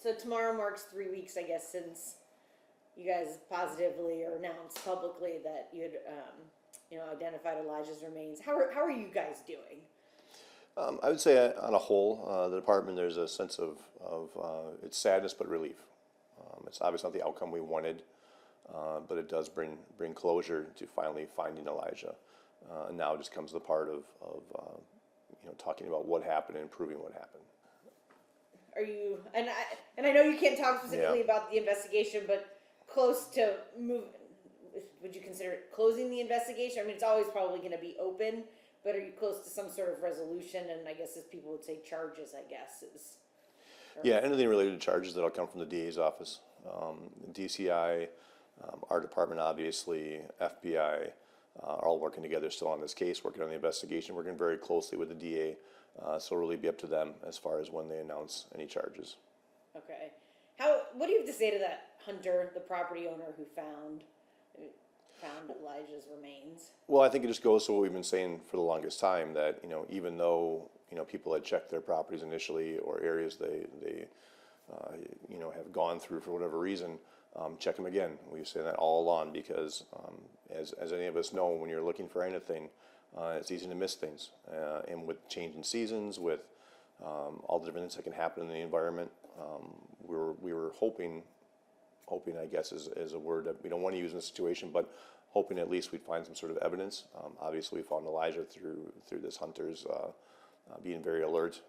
So tomorrow marks 3 weeks, I guess, since you guys positively or announced publicly that you had, identified Elijah's remains. How are you guys doing? I would say on a whole, the department, there's a sense of it's sadness but relief. It's obviously not the outcome we wanted, but it does bring closure to finally finding Elijah. And now it just comes the part of talking about what happened and proving what happened. Are you, and I know you can't talk specifically about the investigation, but close to would you consider it closing the investigation? I mean, it's always probably going to be open, but are you close to some sort of resolution? And I guess as people would say, charges, I guess is. Yeah, anything related to charges that'll come from the DA's office, DCI, our department, obviously, FBI, are all working together still on this case, working on the investigation, working very closely with the DA. So it'll really be up to them as far as when they announce any charges. Okay. What do you have to say to that hunter, the property owner who found Elijah's remains? Well, I think it just goes to what we've been saying for the longest time, that, even though, people had checked their properties initially or areas they have gone through for whatever reason, check them again. We've said that all along because, as any of us know, when you're looking for anything, it's easy to miss things. And with changing seasons, with all the different things that can happen in the environment, we were hoping, I guess is a word that we don't want to use in this situation, but hoping at least we'd find some sort of evidence. Obviously, we found Elijah through this hunter's being very alert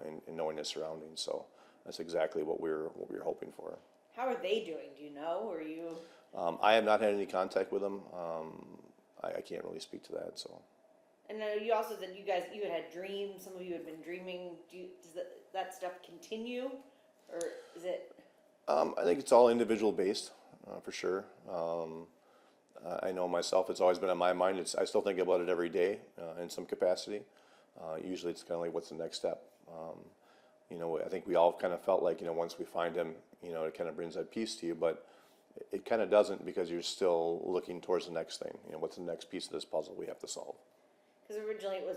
and knowing his surroundings. So that's exactly what we're hoping for. How are they doing? Do you know? Or you? I have not had any contact with them. I can't really speak to that. So. And you also said you had dreams. Some of you had been dreaming. Does that stuff continue, or is it? I think it's all individual based, for sure. I know myself, it's always been on my mind. I still think about it every day in some capacity. Usually it's kind of like, what's the next step? I think we all kind of felt like, once we find him, it kind of brings that peace to you, but it kind of doesn't, because you're still looking towards the next thing. What's the next piece of this puzzle we have to solve? Because originally it was,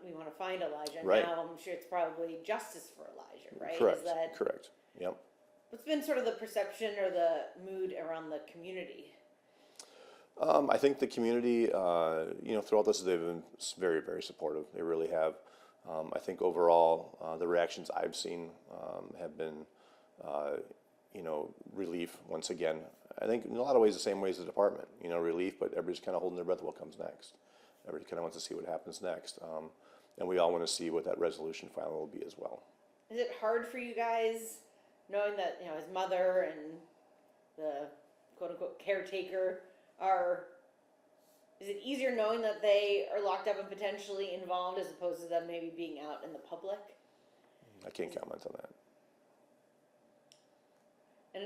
we want to find Elijah. Right. Now I'm sure it's probably justice for Elijah, right? Correct. Correct. Yep. What's been sort of the perception or the mood around the community? I think the community, throughout this, they've been very, very supportive. They really have. I think overall, the reactions I've seen have been, relief once again. I think in a lot of ways the same way as the department, relief, but everybody's kind of holding their breath what comes next. Everybody kind of wants to see what happens next. And we all want to see what that resolution finally will be as well. Is it hard for you guys, knowing that, his mother and the quote-unquote caretaker is it easier knowing that they are locked up and potentially involved as opposed to them maybe being out in the public? I can't comment on that. And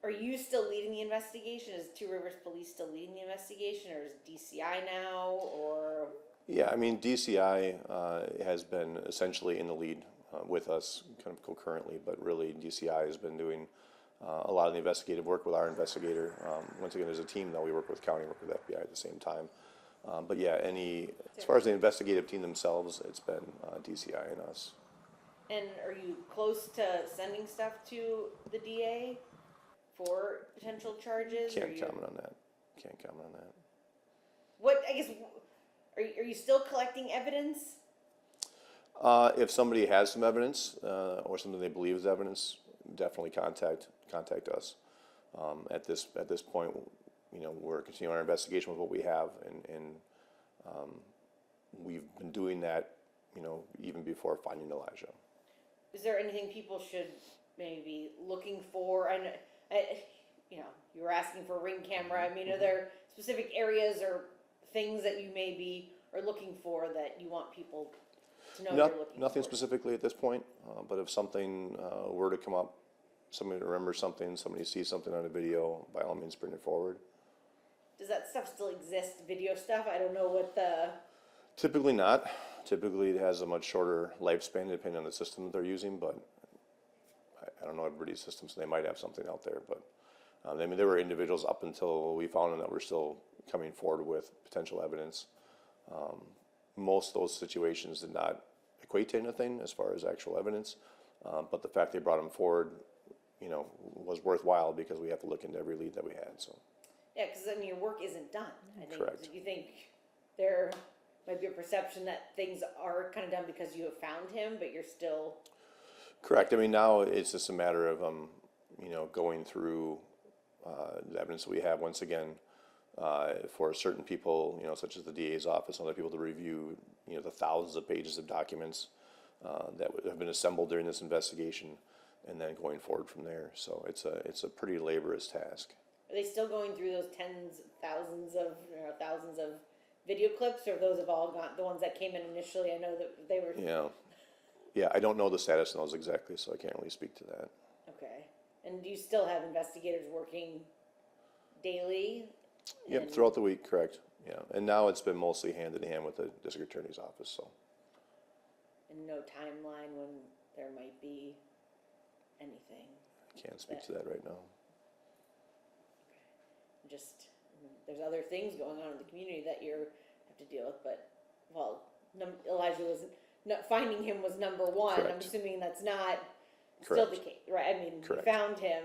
are you still leading the investigation? Is Two Rivers Police still leading the investigation, or is DCI now, or? Yeah, I mean, DCI has been essentially in the lead with us kind of concurrently, but really DCI has been doing a lot of the investigative work with our investigator. Once again, as a team, though, we work with county, work with FBI at the same time. But yeah, as far as the investigative team themselves, it's been DCI and us. And are you close to sending stuff to the DA for potential charges? Can't comment on that. What, I guess, are you still collecting evidence? If somebody has some evidence or something they believe is evidence, definitely contact us. At this point, we're continuing our investigation with what we have, and we've been doing that, even before finding Elijah. Is there anything people should maybe be looking for? And you were asking for a ring camera. I mean, are there specific areas or things that you maybe are looking for that you want people to know you're looking Nothing for? Specifically at this point, but if something were to come up, somebody remembers something, somebody sees something on a video, by all means bring it forward. Does that stuff still exist, video stuff? I don't know what the... Typically not. Typically it has a much shorter lifespan depending on the system that they're using, but I don't know everybody's system, so they might have something out there. But there were individuals up until we found them that were still coming forward with potential evidence. Most of those situations did not equate to anything as far as actual evidence, But the fact they brought him forward, you know, was worthwhile because we have to look into every lead that we had, so. Yeah, because I mean, your work isn't done. I think. Correct. You think there might be a perception that things are kind of done because you have found him, but you're still. Correct. I mean, now it's just a matter of, you know, going through the evidence that we have once again for certain people, you know, such as the DA's office and other people to review, you know, the thousands of pages of documents that have been assembled during this investigation, and then going forward from there. So it's a pretty laborious task. Are they still going through those thousands of video clips, or those have all gone? The ones that came in initially, I know that they were. Yeah. I don't know the status of those exactly, so I can't really speak to that. Okay. And do you still have investigators working daily? Yep, throughout the week, correct. Yeah, and now it's been mostly hand in hand with the district attorney's office. So. And no timeline when there might be anything. I can't speak to that right now. Just there's other things going on in the community that you have to deal with, but Elijah was finding him was number one. Correct. I'm assuming that's not Correct. still the case, right? I mean, Correct. you found him.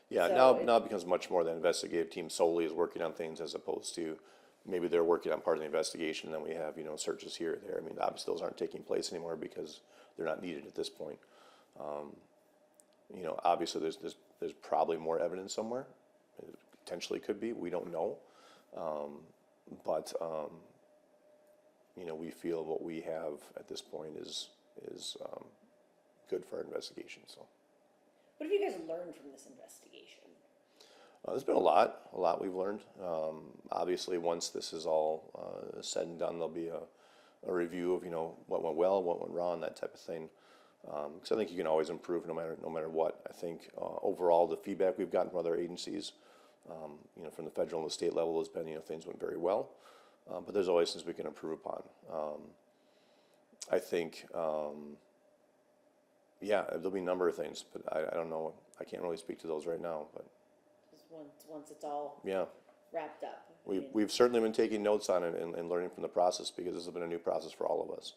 Yeah, so now it becomes much more the investigative team solely is working on things as opposed to maybe they're working on part of the investigation and then we have, you know, searches here or there. I mean, obviously those aren't taking place anymore because they're not needed at this point. You know, obviously there's probably more evidence somewhere. It potentially could be, we don't know. But you know, we feel what we have at this point is good for our investigation, so. What have you guys learned from this investigation? There's been a lot we've learned. Obviously, once this is all said and done, there'll be a review of, you know, what went well, what went wrong, that type of thing. Because I think you can always improve no matter what. I think overall the feedback we've gotten from other agencies, you know, from the federal and the state level has been, you know, things went very well. But there's always things we can improve upon. I think, yeah, there'll be a number of things, but I don't know. I can't really speak to those right now, but. Just once it's all wrapped up. We've certainly been taking notes on it and learning from the process because this has been a new process for all of us.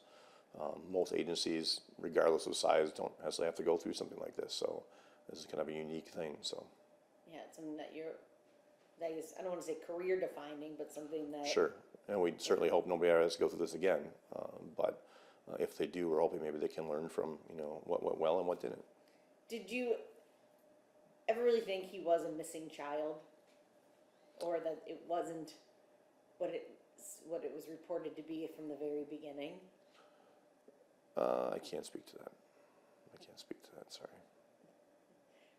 Most agencies, regardless of size, don't necessarily have to go through something like this. So this is kind of a unique thing. So yeah, it's something that is, I don't want to say career defining, but something that. Sure, and we certainly hope nobody ever has to go through this again. But if they do, we're hoping maybe they can learn from, you know, what went well and what didn't. Did you ever really think he was a missing child, or that it wasn't what it was reported to be from the very beginning? I can't speak to that. Sorry.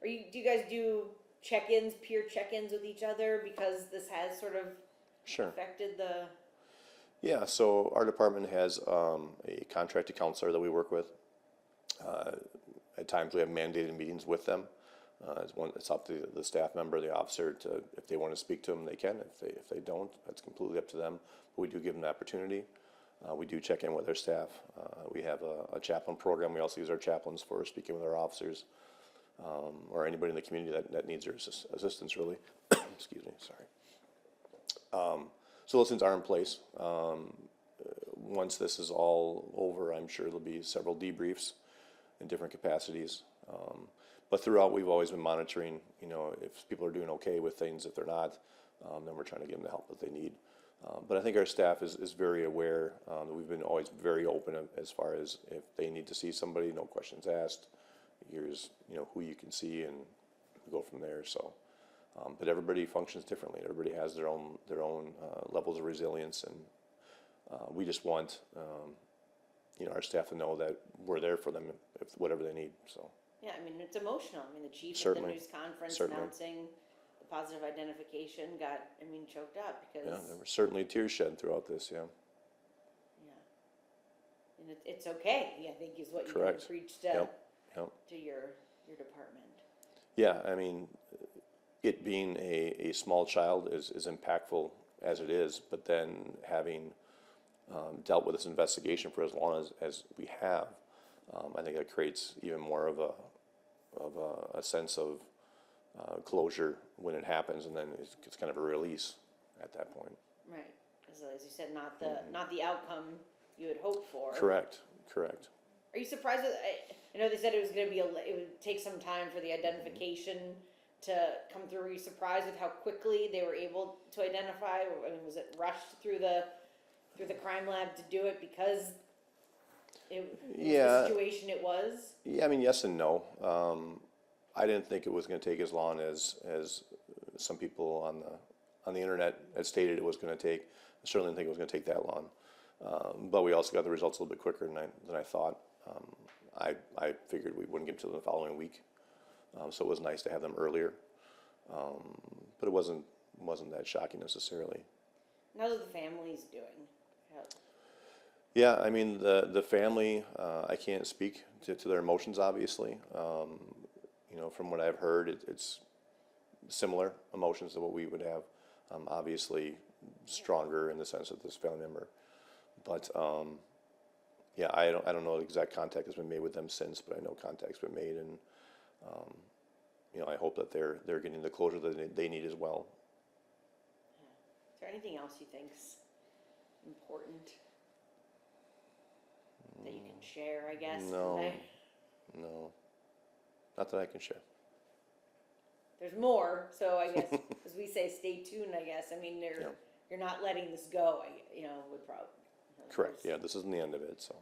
Do you guys do check-ins, peer check-ins with each other because this has sort of affected the? Yeah, so our department has a contracted counselor that we work with. At times we have mandated meetings with them. It's up to the staff member, the officer, to if they want to speak to them, they can. If they don't, that's completely up to them. But we do give them the opportunity. We do check in with their staff. We have a chaplain program. We also use our chaplains for speaking with our officers or anybody in the community that needs their assistance, really. Excuse me, sorry. So those things are in place. Once this is all over, I'm sure there'll be several debriefs in different capacities. But throughout, we've always been monitoring, you know, if people are doing okay with things. If they're not, then we're trying to give them the help that they need. But I think our staff is very aware that we've been always very open as far as if they need to see somebody, no questions asked. Here's, you know, who you can see, and go from there. So, but everybody functions differently. Everybody has their own levels of resilience, and we just want, you know, our staff to know that we're there for them if whatever they need. So. Yeah, I mean, it's emotional. I mean, the chief Certainly. at the news conference Certainly. announcing the positive identification got, choked up because. Yeah, there were certainly tears shed throughout this. Yeah. Yeah. And it's okay. I think is what you Correct. preached Yep. to your department. Yeah, I mean, it being a small child is impactful as it is, but then having dealt with this investigation for as long as we have, I think that creates even more of a sense of closure when it happens, and then it's kind of a release at that point. Right. So as you said, not the outcome you had hoped for. Correct. Are you surprised with? I know they said it was going to be it would take some time for the identification to come through. Were you surprised with how quickly they were able to identify? I mean, was it rushed through the crime lab to do it because it was the situation it was? Yeah, I mean, yes and no. I didn't think it was going to take as long as some people on the internet had stated it was going to take. I certainly didn't think it was going to take that long. But we also got the results a little bit quicker than I thought. I figured we wouldn't get to them the following week, so it was nice to have them earlier. But it wasn't that shocking necessarily. How's the family's doing? Yeah, I mean the family. I can't speak to their emotions, obviously. You know, from what I've heard, it's similar emotions to what we would have. Obviously, stronger in the sense of this family member, but yeah, I don't know the exact contact has been made with them since, but I know contact's been made, and you know, I hope that they're getting the closure that they need as well. Is there anything else you think's important that you can share? I guess. No, not that I can share. There's more, so I guess as we say, stay tuned. I guess. I mean, you're not letting this go. You know, would probably. Correct. Yeah, this isn't the end of it, so.